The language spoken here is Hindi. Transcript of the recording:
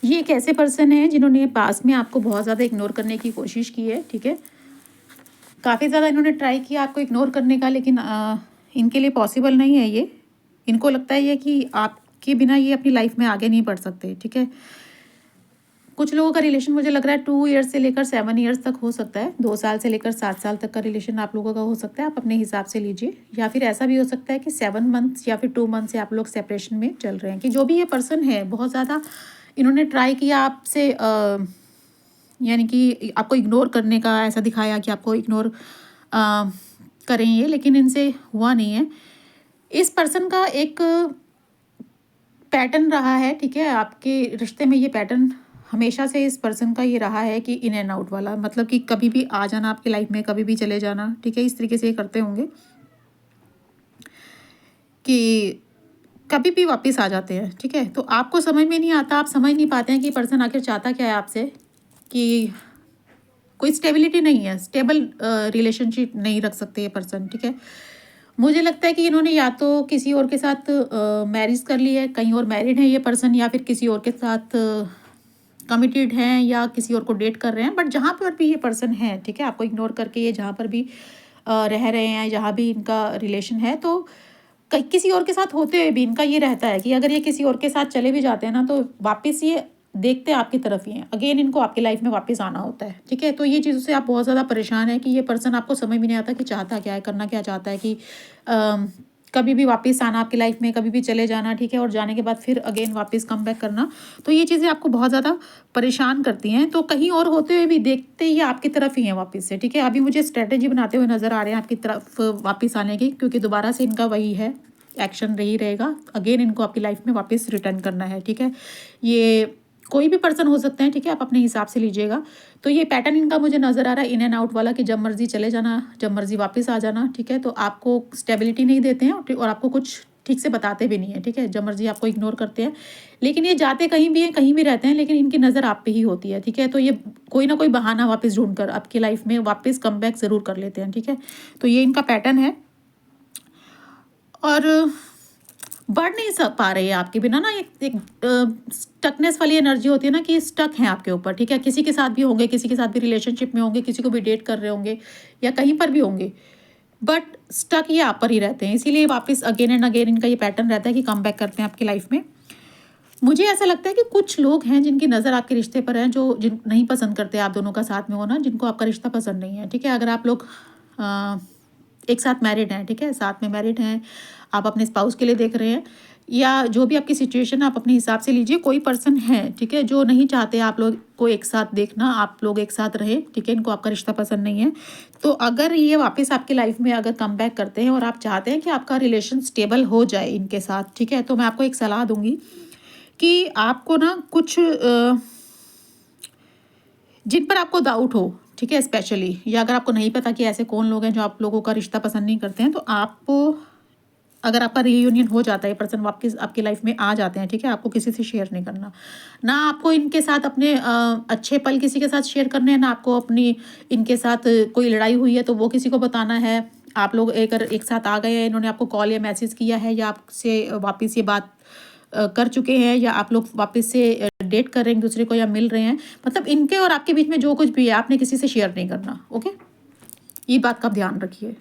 ये एक ऐसे पर्सन है जिन्होंने पास में आपको बहुत ज़्यादा इग्नोर करने की कोशिश की है, ठीक है। काफ़ी ज़्यादा इन्होंने ट्राई किया आपको इग्नोर करने का, लेकिन इनके लिए पॉसिबल नहीं है ये। इनको लगता है ये कि आपके बिना ये अपनी लाइफ में आगे नहीं बढ़ सकते, ठीक है। कुछ लोगों का रिलेशन मुझे लग रहा है 2 ईयर्स से लेकर 7 ईयर्स तक हो सकता है। 2 साल से लेकर 7 साल तक का रिलेशन आप लोगों का हो सकता है, आप अपने हिसाब से लीजिए। या फिर ऐसा भी हो सकता है कि 7 मंथ्स या फिर 2 मंथ से आप लोग सेपरेशन में चल रहे हैं। कि जो भी ये पर्सन है बहुत ज़्यादा इन्होंने ट्राई किया आपसे, यानी कि आपको इग्नोर करने का, ऐसा दिखाया कि आपको इग्नोर करें ये, लेकिन इनसे हुआ नहीं है। इस पर्सन का एक पैटर्न रहा है, ठीक है। आपके रिश्ते में ये पैटर्न हमेशा से इस पर्सन का ये रहा है कि इन एंड आउट वाला, मतलब कि कभी भी आ जाना आपकी लाइफ में, कभी भी चले जाना, ठीक है। इस तरीके से ये करते होंगे कि कभी भी वापस आ जाते हैं, ठीक है। तो आपको समझ में नहीं आता, आप समझ नहीं पाते हैं कि पर्सन आखिर चाहता क्या है आपसे, कि कोई स्टेबिलिटी नहीं है, स्टेबल रिलेशनशिप नहीं रख सकते ये पर्सन, ठीक है। मुझे लगता है कि इन्होंने या तो किसी और के साथ मैरिज कर ली है, कहीं और मैरिड है ये पर्सन, या फिर किसी और के साथ कमिटेड हैं, या किसी और को डेट कर रहे हैं। बट जहाँ पर भी ये पर्सन है, ठीक है, आपको इग्नोर करके ये जहाँ पर भी रह रहे हैं, जहाँ भी इनका रिलेशन है, तो किसी और के साथ होते हुए भी इनका ये रहता है कि अगर ये किसी और के साथ चले भी जाते हैं ना, तो वापस ये देखते आपकी तरफ ही हैं, अगेन इनको आपकी लाइफ में वापस आना होता है, ठीक है। तो ये चीज़ों से आप बहुत ज़्यादा परेशान हैं कि ये पर्सन आपको समझ में नहीं आता कि चाहता क्या है, करना क्या चाहता है, कि कभी भी वापस आना आपकी लाइफ में, कभी भी चले जाना, ठीक है, और जाने के बाद फिर अगेन वापस कम बैक करना। तो ये चीज़ें आपको बहुत ज़्यादा परेशान करती हैं। तो कहीं और होते हुए भी देखते ही आपकी तरफ ही हैं वापस से, ठीक है। अभी मुझे स्ट्रेटेजी बनाते हुए नज़र आ रहे हैं आपकी तरफ वापस आने की, क्योंकि दोबारा से इनका वही है, एक्शन रही रहेगा, अगेन इनको आपकी लाइफ में वापस रिटर्न करना है, ठीक है। ये कोई भी पर्सन हो सकते हैं, ठीक है, आप अपने हिसाब से लीजिएगा। तो ये पैटर्न इनका मुझे नज़र आ रहा है इन एंड आउट वाला, कि जब मर्जी चले जाना, जब मर्जी वापस आ जाना, ठीक है। तो आपको स्टेबिलिटी नहीं देते हैं और आपको कुछ ठीक से बताते भी नहीं है, ठीक है। जब मर्जी आपको इग्नोर करते हैं, लेकिन ये जाते कहीं भी हैं, कहीं भी रहते हैं, लेकिन इनकी नज़र आप पे ही होती है, ठीक है। तो ये कोई ना कोई बहाना वापस ढूंढ कर आपकी लाइफ में वापस कम बैक ज़रूर कर लेते हैं, ठीक है। तो ये इनका पैटर्न है, और बढ़ नहीं पा रही है आपके बिना ना। एक स्टकनेस वाली एनर्जी होती है ना, कि स्टक हैं आपके ऊपर, ठीक है। किसी के साथ भी होंगे, किसी के साथ भी रिलेशनशिप में होंगे, किसी को भी डेट कर रहे होंगे, या कहीं पर भी होंगे, बट स्टक ये आप पर ही रहते हैं। इसीलिए वापस अगेन एंड अगेन इनका ये पैटर्न रहता है कि कम बैक करते हैं आपकी लाइफ में। मुझे ऐसा लगता है कि कुछ लोग हैं जिनकी नज़र आपके रिश्ते पर है, जो जिन नहीं पसंद करते आप दोनों का साथ में होना, जिनको आपका रिश्ता पसंद नहीं है, ठीक है। अगर आप लोग एक साथ मैरिड हैं, ठीक है, साथ में मैरिड हैं, आप अपने स्पाउस के लिए देख रहे हैं, या जो भी आपकी सिचुएशन आप अपने हिसाब से लीजिए, कोई पर्सन है, ठीक है, जो नहीं चाहते आप लोग को एक साथ देखना, आप लोग एक साथ रहे, ठीक है, इनको आपका रिश्ता पसंद नहीं है। तो अगर ये वापस आपकी लाइफ में अगर कम बैक करते हैं और आप चाहते हैं कि आपका रिलेशन स्टेबल हो जाए इनके साथ, ठीक है, तो मैं आपको एक सलाह दूंगी कि आपको ना कुछ जिन पर आपको डाउट हो, ठीक है, स्पेशली, या अगर आपको नहीं पता कि ऐसे कौन लोग हैं जो आप लोगों का रिश्ता पसंद नहीं करते हैं, तो आप अगर आपका रीयूनियन हो जाता है, पर्सन वापस आपकी लाइफ में आ जाते हैं, ठीक है, आपको किसी से शेयर नहीं करना, ना आपको इनके साथ अपने अच्छे पल किसी के साथ शेयर करने हैं, ना आपको अपनी इनके साथ कोई लड़ाई हुई है तो वो किसी को बताना है। आप लोग एक साथ आ गए हैं, इन्होंने आपको कॉल या मैसेज किया है, या आपसे वापस ये बात कर चुके हैं, या आप लोग वापस से डेट कर रहे हैं एक दूसरे को, या मिल रहे हैं, मतलब इनके और आपके बीच में जो कुछ भी है आपने किसी से शेयर नहीं करना, ओके। ये बात का ध्यान रखिए।